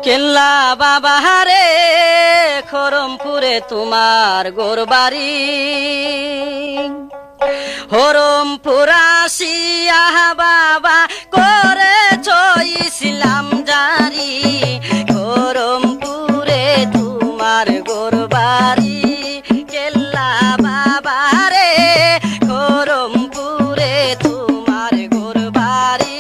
কেল্লা বাবা রে খরমপুরে তোমার গোরবাড়ি হরমপুর আসিয়া বাবা করেছ ইসলাম জারি খরমপুরে তোমার গোরবাড়ি কেল্লা বাবা রে খরমপুরে তোমার গোরবাড়ি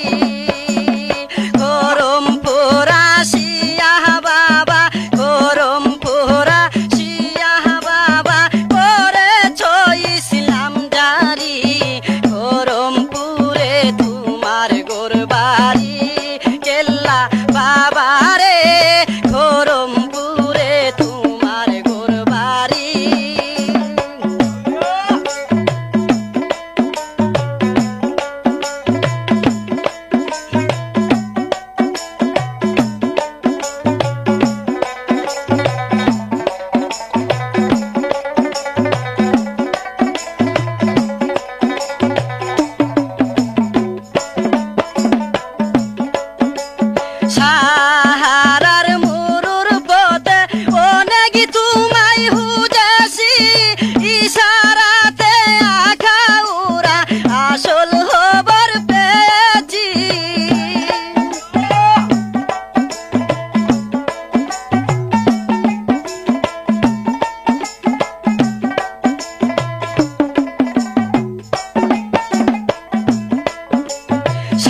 খরমপুর আসিয়া বাবা খরমপুর আসিয়া বাবা করেছ ইসলাম জারি খরমপুরে তোমার গোরবাড়ি কেল্লা বাবা রে খরমপুরে তোমার গোরবাড়ি সাহারার মুরুর পথে অনেক তোমায় হুজাসি ইশারাতে আখাউরা আসল খবর পেয়েছি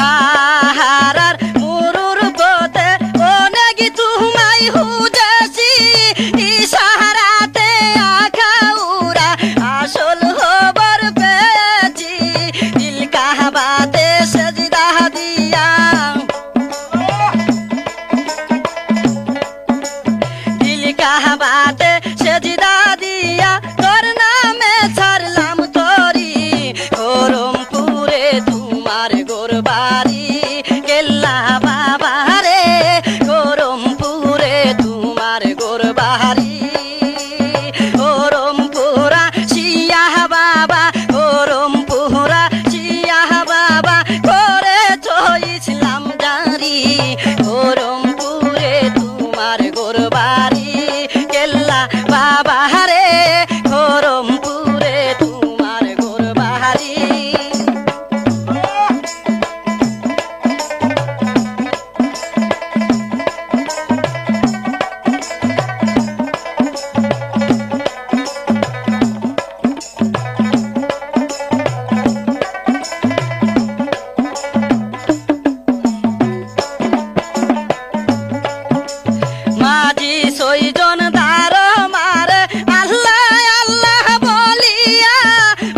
সাহারার মুরুর পথে অনেক তোমায় হুজাসি ইশারাতে আখাউরা আসল খবর পেয়েছি দিল কাহাবাতে সেজদা দিয়া দিল কাহাবাতে সেজদা দিয়া তোর নামে ছাড়লাম তরি খরমপুরে তোমার গোরবাড়ি কেল্লা বাবা রে খরমপুরে তোমার গোরবাড়ি খরমপুরা শিয়া বাবা খরমপুরা শিয়া বাবা করেছ ইসলাম জারি খরমপুরে তোমার গোরবাড়ি কেল্লা বাবা রে খরমপুরে তোমার গোরবাড়ি মাঝি ছয়জন দার মারে আল্লাহ আল্লাহ বলিয়া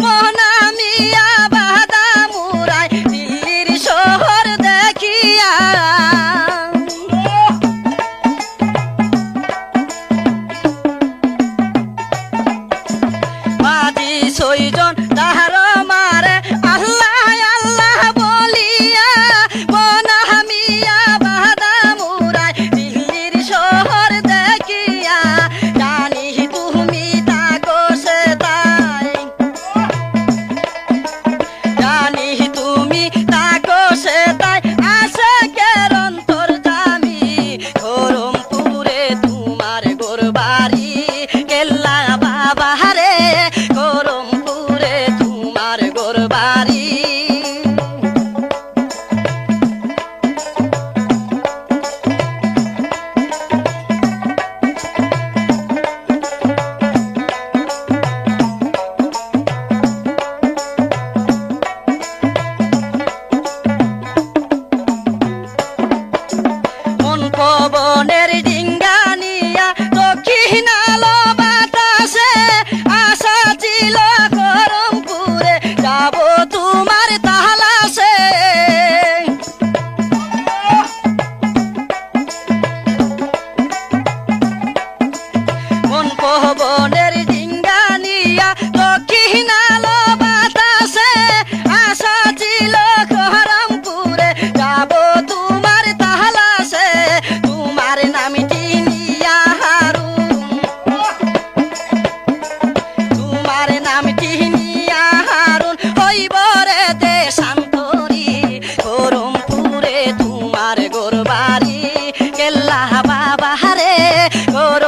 মনামিয়া বাদা মুরাই দিল্লির শহর দেখিয়া মাঝি ছয়জন দার মারে আল্লাহ আল্লাহ বলিয়া মনামিয়া বাদা মুরাই দিল্লির শহর দেখিয়া জানি তুমি তাকো সে তাই জানি তুমি তাকো সে তাই আসে কের অন্তর জামি খরমপুরে তোমার গোরবাড়ি কেল্লা বাবা রে খরমপুরে তোমার গোরবাড়ি মন পবনের ডিঙ্গানিয়া দক্ষিণ আলো বাতাসে আশা ছিল খরমপুরে যাব তোমার তালাশে মন পবনের ডিঙ্গানিয়া দক্ষিণ আলো বাতাসে আশা ছিল খরমপুরে যাব তোমার তালাশে তোমার নামটি ঘর